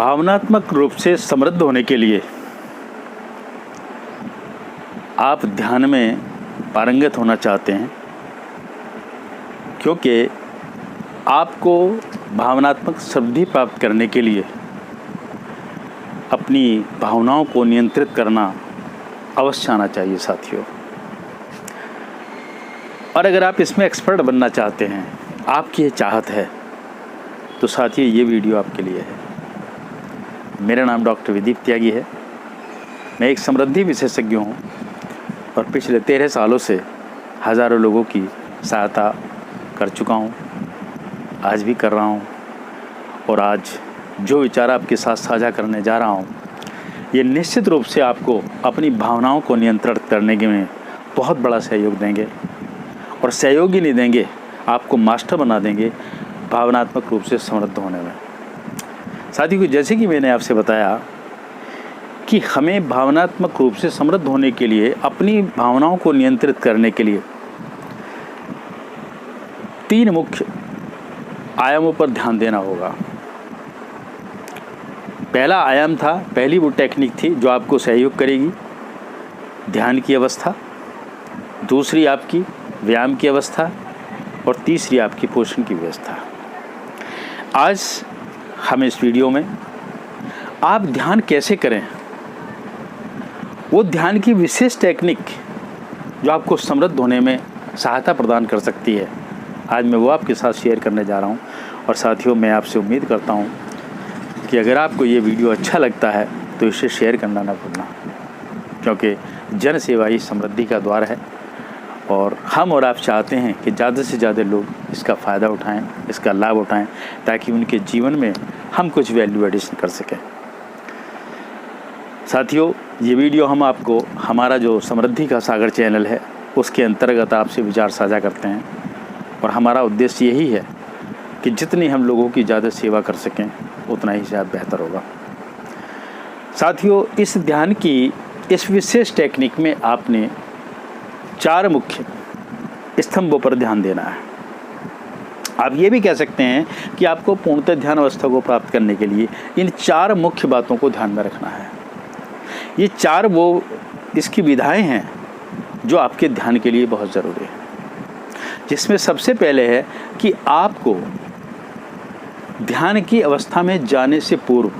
भावनात्मक रूप से समृद्ध होने के लिए आप ध्यान में पारंगत होना चाहते हैं, क्योंकि आपको भावनात्मक समृद्धि प्राप्त करने के लिए अपनी भावनाओं को नियंत्रित करना अवश्य आना चाहिए साथियों। और अगर आप इसमें एक्सपर्ट बनना चाहते हैं, आपकी ये चाहत है, तो साथियों ये वीडियो आपके लिए है। मेरा नाम डॉक्टर विदीप त्यागी है। मैं एक समृद्धि विशेषज्ञ हूँ और पिछले 13 सालों से हज़ारों लोगों की सहायता कर चुका हूँ, आज भी कर रहा हूँ। और आज जो विचार आपके साथ साझा करने जा रहा हूँ, ये निश्चित रूप से आपको अपनी भावनाओं को नियंत्रित करने में बहुत बड़ा सहयोग देंगे। और सहयोग ही नहीं देंगे, आपको मास्टर बना देंगे भावनात्मक रूप से समृद्ध होने में। साथियों, जैसे कि मैंने आपसे बताया कि हमें भावनात्मक रूप से समृद्ध होने के लिए, अपनी भावनाओं को नियंत्रित करने के लिए 3 मुख्य आयामों पर ध्यान देना होगा। पहला आयाम था, पहली वो टेक्निक थी जो आपको सहयोग करेगी, ध्यान की अवस्था। दूसरी आपकी व्यायाम की अवस्था और तीसरी आपकी पोषण की व्यवस्था। आज हम इस वीडियो में आप ध्यान कैसे करें, वो ध्यान की विशेष टेक्निक जो आपको समृद्ध होने में सहायता प्रदान कर सकती है, आज मैं वो आपके साथ शेयर करने जा रहा हूँ। और साथियों, मैं आपसे उम्मीद करता हूँ कि अगर आपको ये वीडियो अच्छा लगता है तो इसे शेयर करना ना भूलना, क्योंकि जन सेवा ही समृद्धि का द्वार है। और हम और आप चाहते हैं कि ज़्यादा से ज़्यादा लोग इसका फ़ायदा उठाएं, इसका लाभ उठाएं, ताकि उनके जीवन में हम कुछ वैल्यू एडिशन कर सकें। साथियों, ये वीडियो हम आपको हमारा जो समृद्धि का सागर चैनल है उसके अंतर्गत आपसे विचार साझा करते हैं। और हमारा उद्देश्य यही है कि जितनी हम लोगों की ज़्यादा सेवा कर सकें उतना ही शायद बेहतर होगा। साथियों, इस ध्यान की इस विशेष टेक्निक में आपने 4 मुख्य स्तंभों पर ध्यान देना है। आप ये भी कह सकते हैं कि आपको पूर्णतः ध्यान अवस्था को प्राप्त करने के लिए इन 4 मुख्य बातों को ध्यान में रखना है। ये 4 वो इसकी विधाएं हैं जो आपके ध्यान के लिए बहुत ज़रूरी है, जिसमें सबसे पहले है कि आपको ध्यान की अवस्था में जाने से पूर्व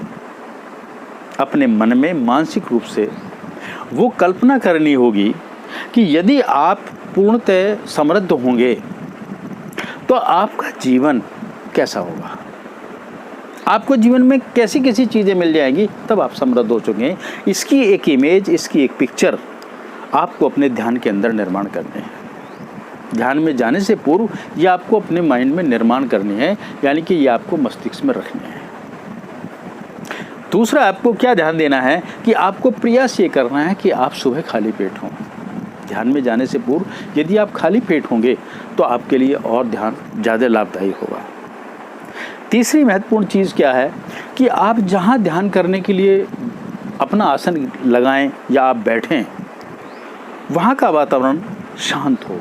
अपने मन में मानसिक रूप से वो कल्पना करनी होगी कि यदि आप पूर्णतः समृद्ध होंगे तो आपका जीवन कैसा होगा, आपको जीवन में कैसी कैसी चीज़ें मिल जाएंगी, तब आप समृद्ध हो चुके हैं। इसकी एक इमेज, इसकी एक पिक्चर आपको अपने ध्यान के अंदर निर्माण करनी है। ध्यान में जाने से पूर्व ये आपको अपने माइंड में निर्माण करनी है, यानी कि ये आपको मस्तिष्क में रखनी है। दूसरा, आपको क्या ध्यान देना है कि आपको प्रयास ये करना है कि आप सुबह खाली पेट हों। ध्यान में जाने से पूर्व यदि आप खाली पेट होंगे तो आपके लिए और ध्यान ज़्यादा लाभदायी होगा। तीसरी महत्वपूर्ण चीज़ क्या है कि आप जहाँ ध्यान करने के लिए अपना आसन लगाएं या आप बैठें, वहाँ का वातावरण शांत हो।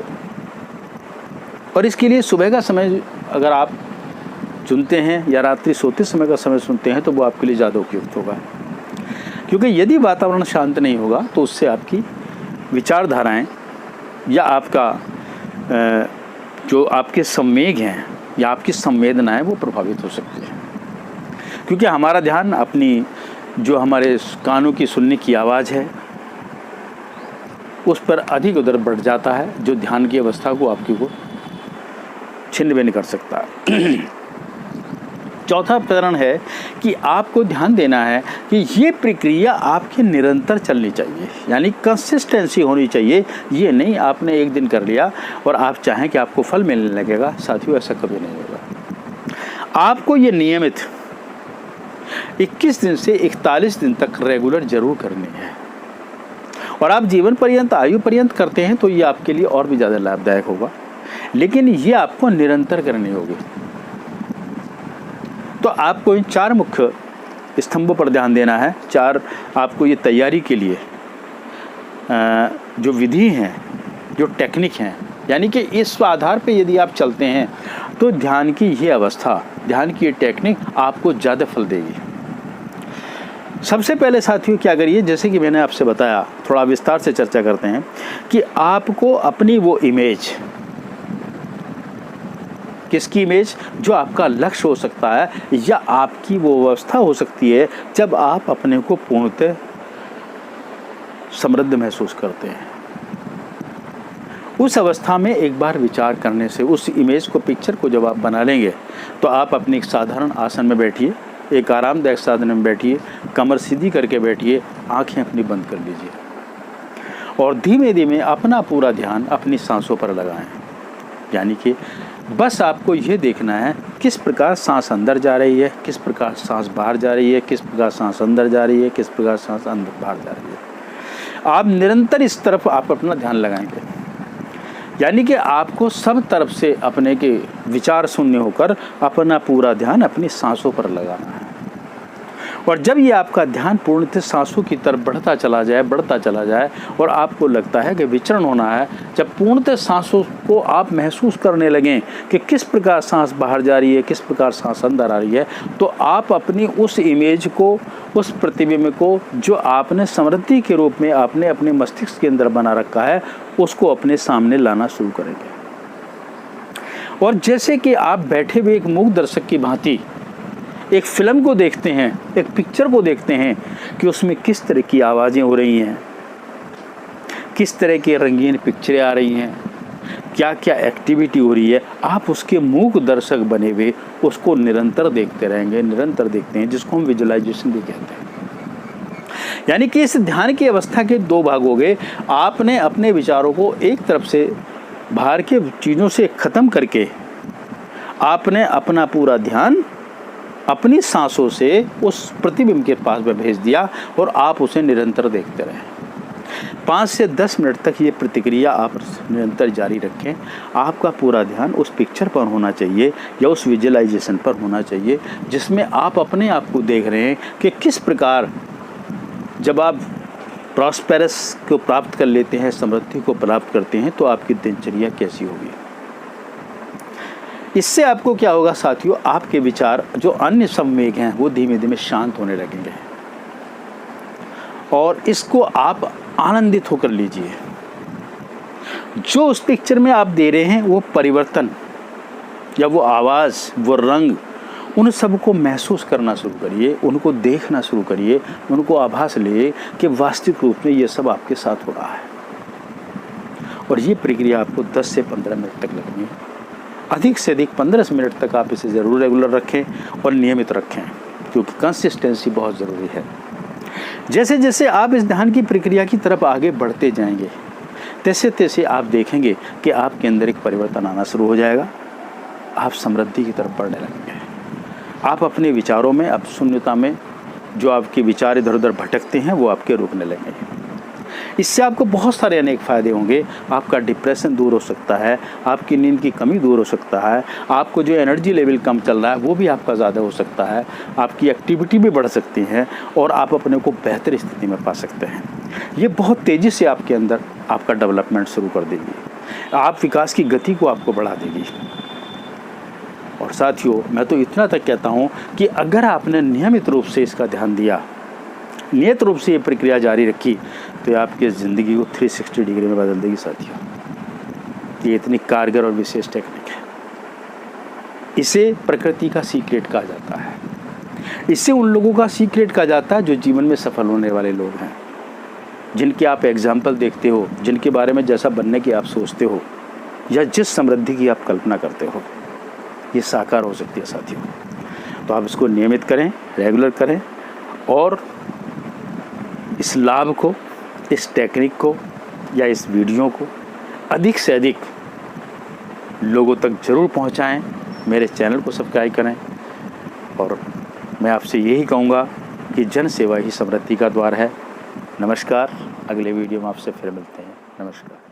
और इसके लिए सुबह का समय अगर आप चुनते हैं या रात्रि सोते समय का समय चुनते हैं तो वो आपके लिए ज़्यादा उपयुक्त होगा, क्योंकि यदि वातावरण शांत नहीं होगा तो उससे आपकी विचारधाराएं या आपका जो आपके संवेग हैं या आपकी संवेदनाएं वो प्रभावित हो सकती हैं। क्योंकि हमारा ध्यान अपनी जो हमारे कानों की सुनने की आवाज़ है उस पर अधिक उधर बढ़ जाता है, जो ध्यान की अवस्था को आपकी को छिन्न भी नहीं कर सकता। चौथा चरण है कि आपको ध्यान देना है कि ये प्रक्रिया आपकी निरंतर चलनी चाहिए, यानी कंसिस्टेंसी होनी चाहिए। ये नहीं आपने एक दिन कर लिया और आप चाहें कि आपको फल मिलने लगेगा। साथियों, ऐसा कभी नहीं होगा। आपको ये नियमित 21 दिन से 41 दिन तक रेगुलर जरूर करनी है। और आप जीवन पर्यंत, आयु पर्यंत करते हैं तो ये आपके लिए और भी ज़्यादा लाभदायक होगा, लेकिन ये आपको निरंतर करनी होगी। तो आपको इन 4 मुख्य स्तंभों पर ध्यान देना है। 4 आपको ये तैयारी के लिए जो विधि हैं, जो टेक्निक हैं, यानी कि इस आधार पे यदि आप चलते हैं तो ध्यान की ये अवस्था, ध्यान की ये टेक्निक आपको ज़्यादा फल देगी। सबसे पहले साथियों क्या करिए, जैसे कि मैंने आपसे बताया, थोड़ा विस्तार से चर्चा करते हैं कि आपको अपनी वो इमेज, किसकी इमेज, जो आपका लक्ष्य हो सकता है या आपकी वो अवस्था हो सकती है जब आप अपने को पूर्णतः समृद्ध महसूस करते हैं। उस अवस्था में एक बार विचार करने से उस इमेज को, पिक्चर को जब आप बना लेंगे तो आप अपने एक साधारण आसन में बैठिए, एक आरामदायक साधन में बैठिए, कमर सीधी करके बैठिए, आंखें अपनी बंद कर लीजिए और धीमे धीमे अपना पूरा ध्यान अपनी सांसों पर लगाएं। यानी कि बस आपको ये देखना है किस प्रकार सांस अंदर जा रही है, किस प्रकार सांस बाहर जा रही है, किस प्रकार सांस अंदर जा रही है, किस प्रकार सांस अंदर बाहर जा रही है। आप निरंतर इस तरफ आप अपना ध्यान लगाएंगे। यानी कि आपको सब तरफ से अपने के विचार शून्य होकर अपना पूरा ध्यान अपनी सांसों पर लगाना है। और जब ये आपका ध्यान पूर्णतः सांसों की तरफ बढ़ता चला जाए और आपको लगता है कि विचरण होना है, जब पूर्णतः सांसों को आप महसूस करने लगें कि किस प्रकार सांस बाहर जा रही है, किस प्रकार सांस अंदर आ रही है, तो आप अपनी उस इमेज को, उस प्रतिबिंब को जो आपने समृद्धि के रूप में आपने अपने मस्तिष्क के अंदर बना रखा है, उसको अपने सामने लाना शुरू करेंगे। और जैसे कि आप बैठे हुए एक मूक दर्शक की भांति एक फिल्म को देखते हैं, एक पिक्चर को देखते हैं कि उसमें किस तरह की आवाज़ें हो रही हैं, किस तरह की रंगीन पिक्चरें आ रही हैं, क्या क्या एक्टिविटी हो रही है, आप उसके मूक दर्शक बने हुए उसको निरंतर देखते रहेंगे, निरंतर देखते हैं, जिसको हम विजुअलाइजेशन भी कहते हैं। यानी कि इस ध्यान की अवस्था के दो भाग हो गए। आपने अपने विचारों को एक तरफ से बाहर के चीज़ों से ख़त्म करके आपने अपना पूरा ध्यान अपनी सांसों से उस प्रतिबिंब के पास में भेज दिया और आप उसे निरंतर देखते रहें। 5 से 10 मिनट तक ये प्रतिक्रिया आप निरंतर जारी रखें। आपका पूरा ध्यान उस पिक्चर पर होना चाहिए या उस विजुअलाइजेशन पर होना चाहिए जिसमें आप अपने आप को देख रहे हैं कि किस प्रकार जब आप प्रॉस्पेरस को प्राप्त कर लेते हैं, समृद्धि को प्राप्त करते हैं, तो आपकी दिनचर्या कैसी होगी। इससे आपको क्या होगा साथियों, आपके विचार जो अन्य संवेग हैं वो धीमे धीमे शांत होने लगेंगे और इसको आप आनंदित होकर लीजिए। जो उस पिक्चर में आप दे रहे हैं वो परिवर्तन या वो आवाज़, वो रंग, उन सबको महसूस करना शुरू करिए, उनको देखना शुरू करिए, उनको आभास लिए कि वास्तविक रूप में ये सब आपके साथ हो रहा है। और ये प्रक्रिया आपको 10 से 15 मिनट तक लगनी है। अधिक से अधिक 15 मिनट तक आप इसे ज़रूर रेगुलर रखें और नियमित रखें, क्योंकि कंसिस्टेंसी बहुत ज़रूरी है। जैसे जैसे आप इस ध्यान की प्रक्रिया की तरफ आगे बढ़ते जाएंगे, तैसे तैसे आप देखेंगे कि आपके अंदर एक परिवर्तन आना शुरू हो जाएगा। आप समृद्धि की तरफ बढ़ने लगेंगे। आप अपने विचारों में, अब शून्यता में जो आपके विचार इधर उधर भटकते हैं वो आपके रुकने लगेंगे। इससे आपको बहुत सारे अनेक फ़ायदे होंगे। आपका डिप्रेशन दूर हो सकता है, आपकी नींद की कमी दूर हो सकता है, आपको जो एनर्जी लेवल कम चल रहा है वो भी आपका ज़्यादा हो सकता है, आपकी एक्टिविटी भी बढ़ सकती है और आप अपने को बेहतर स्थिति में पा सकते हैं। ये बहुत तेज़ी से आपके अंदर आपका डेवलपमेंट शुरू कर देगी। आप विकास की गति को आपको बढ़ा देगी। और साथियों, मैं तो इतना तक कहता हूँ कि अगर आपने नियमित रूप से इसका ध्यान दिया, नियत रूप से ये प्रक्रिया जारी रखी, तो आपकी ज़िंदगी को 360 डिग्री में बदल देगी साथियों। ये इतनी कारगर और विशेष टेक्निक है। इसे प्रकृति का सीक्रेट कहा जाता है। इससे उन लोगों का सीक्रेट कहा जाता है जो जीवन में सफल होने वाले लोग हैं, जिनके आप एग्जाम्पल देखते हो, जिनके बारे में जैसा बनने की आप सोचते हो या जिस समृद्धि की आप कल्पना करते हो, ये साकार हो सकती है साथियों। तो आप इसको नियमित करें, रेगुलर करें और इस लाभ को, इस टेक्निक को या इस वीडियो को अधिक से अधिक लोगों तक ज़रूर पहुंचाएं। मेरे चैनल को सब्सक्राइब करें और मैं आपसे यही कहूँगा कि जन सेवा ही समृद्धि का द्वार है। नमस्कार। अगले वीडियो में आपसे फिर मिलते हैं। नमस्कार।